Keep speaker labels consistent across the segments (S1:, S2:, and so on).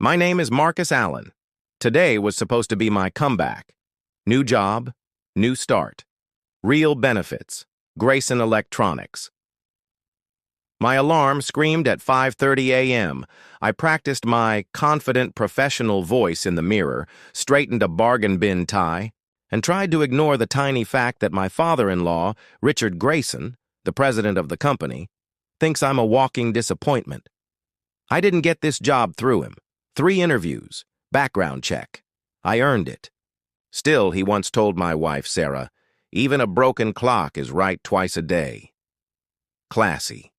S1: My name is Marcus Allen. Today was supposed to be my comeback. New job, new start. Real benefits. Grayson Electronics. My alarm screamed at 5:30 a.m. I practiced my confident professional voice in the mirror, straightened a bargain bin tie, and tried to ignore the tiny fact that my father-in-law, Richard Grayson, the president of the company, thinks I'm a walking disappointment. I didn't get this job through him. 3 interviews, background check. I earned it. Still, he once told my wife, Sarah, even a broken clock is right twice a day. Classy.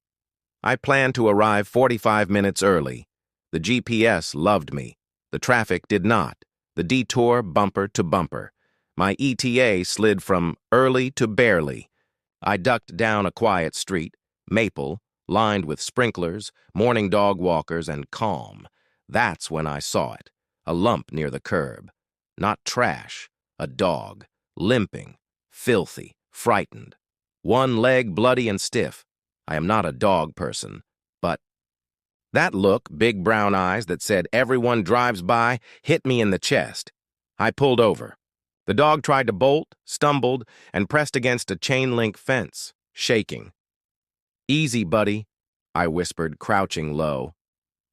S1: I planned to arrive 45 minutes early. The GPS loved me. The traffic did not. The detour bumper to bumper. My ETA slid from early to barely. I ducked down a quiet street, Maple, lined with sprinklers, morning dog walkers, and calm. That's when I saw it, a lump near the curb. Not trash, a dog, limping, filthy, frightened. One leg bloody and stiff. I am not a dog person, but that look, big brown eyes that said everyone drives by, hit me in the chest. I pulled over. The dog tried to bolt, stumbled, and pressed against a chain-link fence, shaking. "Easy, buddy," I whispered, crouching low.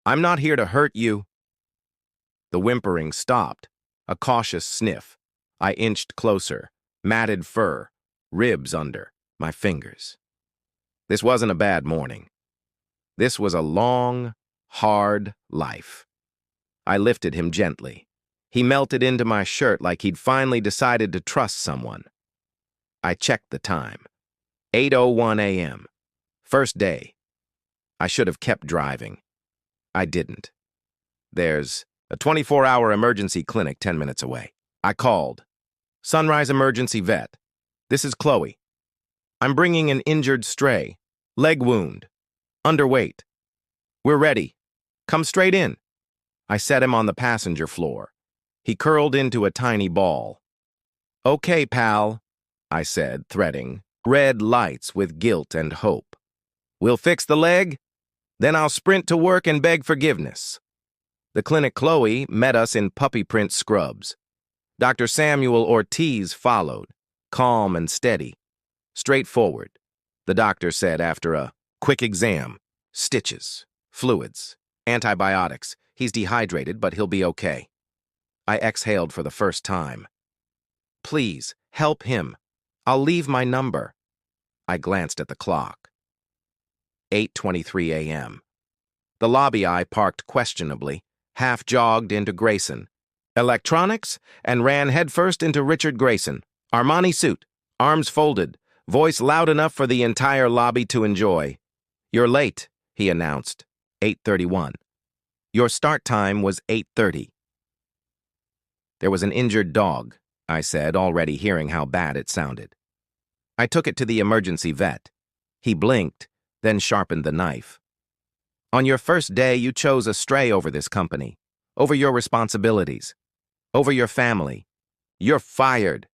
S1: "I'm not here to hurt you." The whimpering stopped, a cautious sniff. I inched closer, matted fur, ribs under, my fingers. This wasn't a bad morning. This was a long, hard life. I lifted him gently. He melted into my shirt like he'd finally decided to trust someone. I checked the time. 8:01 a.m. First day. I should have kept driving. I didn't. There's a 24-hour emergency clinic 10 minutes away. I called. "Sunrise Emergency Vet. This is Chloe. I'm bringing an injured stray. Leg wound. Underweight. We're ready. Come straight in." I set him on the passenger floor. He curled into a tiny ball. "Okay, pal," I said, threading. Red lights with guilt and hope. "We'll fix the leg? Then I'll sprint to work and beg forgiveness." The clinic Chloe met us in puppy print scrubs. Dr. Samuel Ortiz followed, calm and steady. "Straightforward," the doctor said after a quick exam. "Stitches, fluids, antibiotics. He's dehydrated, but he'll be okay." I exhaled for the first time. "Please, help him. I'll leave my number." I glanced at the clock. 8:23 a.m. The lobby I parked questionably, half-jogged into Grayson Electronics, and ran headfirst into Richard Grayson. Armani suit, arms folded, voice loud enough for the entire lobby to enjoy. "You're late," he announced. 8:31. "Your start time was 8:30. "There was an injured dog," I said, already hearing how bad it sounded. "I took it to the emergency vet." He blinked, then sharpened the knife. "On your first day, you chose a stray over this company, over your responsibilities, over your family. You're fired."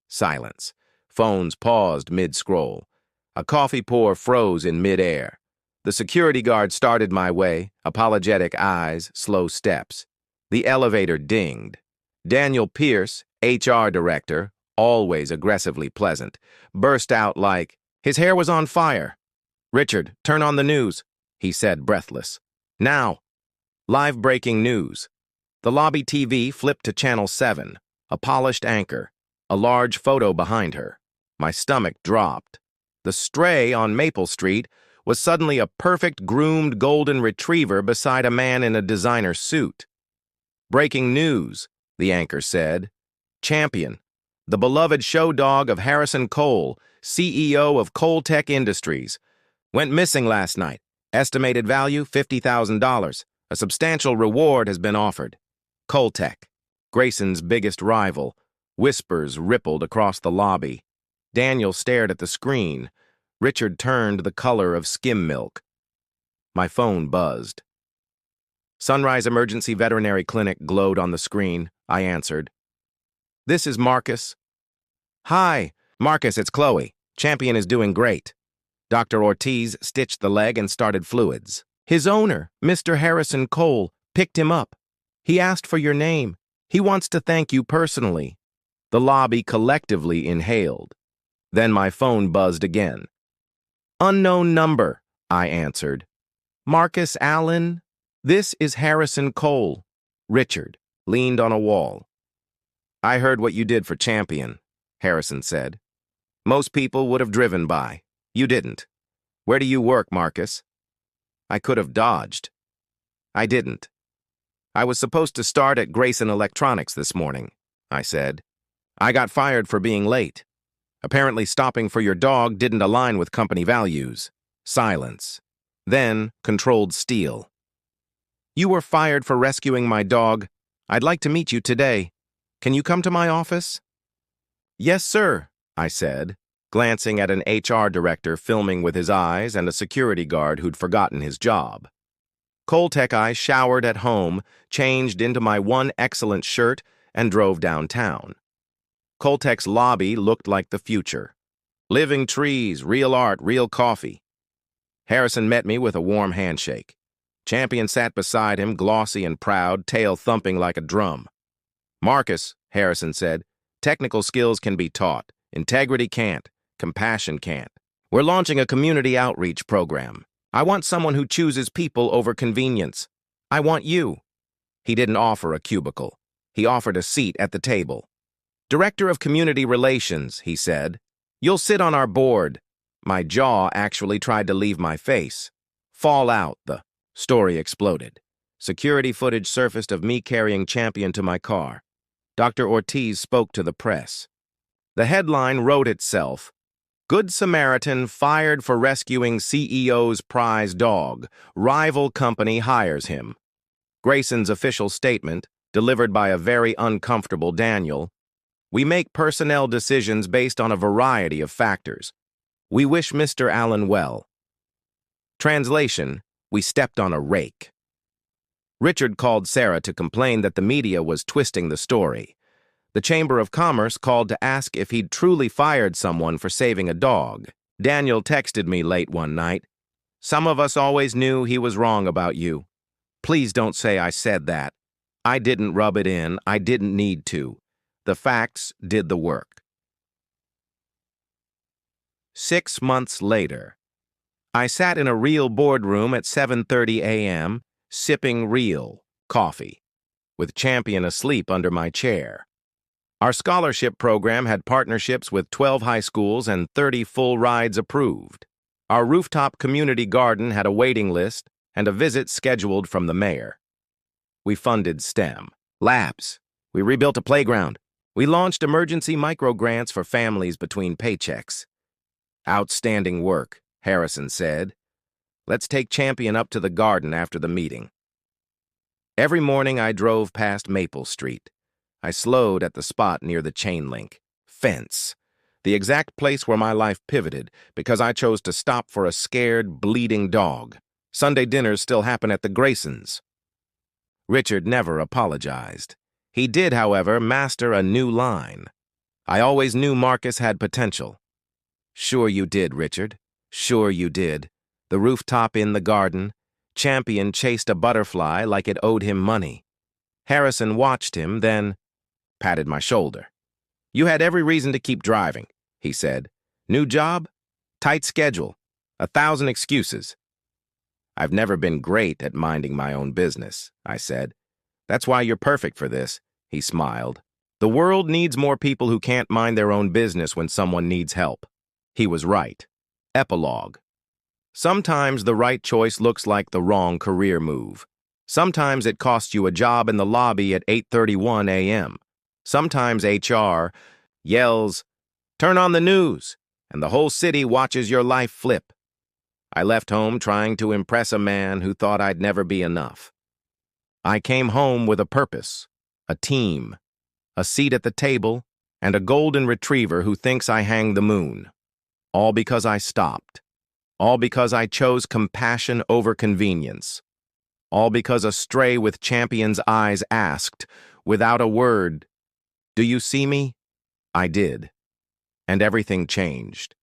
S1: Silence. Phones paused mid-scroll. A coffee pour froze in mid-air. The security guard started my way, apologetic eyes, slow steps. The elevator dinged. Daniel Pierce, HR director, always aggressively pleasant, burst out like, his hair was on fire. "Richard, turn on the news," he said, breathless. "Now." Live breaking news. The lobby TV flipped to Channel 7, a polished anchor, a large photo behind her. My stomach dropped. The stray on Maple Street was suddenly a perfect groomed golden retriever beside a man in a designer suit. "Breaking news," the anchor said. "Champion, the beloved show dog of Harrison Cole, CEO of Coletech Industries, went missing last night. Estimated value $50,000. A substantial reward has been offered." Coletech, Grayson's biggest rival. Whispers rippled across the lobby. Daniel stared at the screen. Richard turned the color of skim milk. My phone buzzed. Sunrise Emergency Veterinary Clinic glowed on the screen. I answered. "This is Marcus." "Hi, Marcus, it's Chloe. Champion is doing great." Dr. Ortiz stitched the leg and started fluids. "His owner, Mr. Harrison Cole, picked him up. He asked for your name. He wants to thank you personally." The lobby collectively inhaled. Then my phone buzzed again. "Unknown number," I answered. "Marcus Allen? This is Harrison Cole." Richard leaned on a wall. "I heard what you did for Champion," Harrison said. "Most people would have driven by. You didn't. Where do you work, Marcus?" I could have dodged. I didn't. "I was supposed to start at Grayson Electronics this morning," I said. "I got fired for being late. Apparently stopping for your dog didn't align with company values." Silence. Then controlled steel. "You were fired for rescuing my dog. I'd like to meet you today. Can you come to my office?" "Yes, sir," I said, glancing at an HR director filming with his eyes and a security guard who'd forgotten his job. Coltec I showered at home, changed into my one excellent shirt, and drove downtown. Coltec's lobby looked like the future. Living trees, real art, real coffee. Harrison met me with a warm handshake. Champion sat beside him, glossy and proud, tail thumping like a drum. "Marcus," Harrison said, "technical skills can be taught. Integrity can't. Compassion can't. We're launching a community outreach program. I want someone who chooses people over convenience. I want you." He didn't offer a cubicle. He offered a seat at the table. "Director of Community Relations," he said. "You'll sit on our board." My jaw actually tried to leave my face. "Fall out," the story exploded. Security footage surfaced of me carrying Champion to my car. Dr. Ortiz spoke to the press. The headline wrote itself. "Good Samaritan fired for rescuing CEO's prize dog. Rival company hires him." Grayson's official statement, delivered by a very uncomfortable Daniel. "We make personnel decisions based on a variety of factors. We wish Mr. Allen well." Translation: we stepped on a rake. Richard called Sarah to complain that the media was twisting the story. The Chamber of Commerce called to ask if he'd truly fired someone for saving a dog. Daniel texted me late one night. "Some of us always knew he was wrong about you. Please don't say I said that. I didn't rub it in. I didn't need to. The facts did the work." 6 months later, I sat in a real boardroom at 7:30 a.m., sipping real coffee, with Champion asleep under my chair. Our scholarship program had partnerships with 12 high schools and 30 full rides approved. Our rooftop community garden had a waiting list and a visit scheduled from the mayor. We funded STEM, labs. We rebuilt a playground. We launched emergency microgrants for families between paychecks. "Outstanding work," Harrison said. "Let's take Champion up to the garden after the meeting." Every morning I drove past Maple Street. I slowed at the spot near the chain link fence, the exact place where my life pivoted because I chose to stop for a scared, bleeding dog. Sunday dinners still happen at the Graysons. Richard never apologized. He did, however, master a new line. "I always knew Marcus had potential." "Sure you did, Richard. Sure you did." The rooftop in the garden. Champion chased a butterfly like it owed him money. Harrison watched him, then patted my shoulder. "You had every reason to keep driving," he said. "New job? Tight schedule. 1,000 excuses." "I've never been great at minding my own business," I said. "That's why you're perfect for this," he smiled. "The world needs more people who can't mind their own business when someone needs help." He was right. Epilogue. Sometimes the right choice looks like the wrong career move. Sometimes it costs you a job in the lobby at 8:31 a.m. Sometimes HR yells, "Turn on the news," and the whole city watches your life flip. I left home trying to impress a man who thought I'd never be enough. I came home with a purpose, a team, a seat at the table, and a golden retriever who thinks I hang the moon. All because I stopped. All because I chose compassion over convenience. All because a stray with Champion's eyes asked, without a word, "Do you see me?" I did, and everything changed.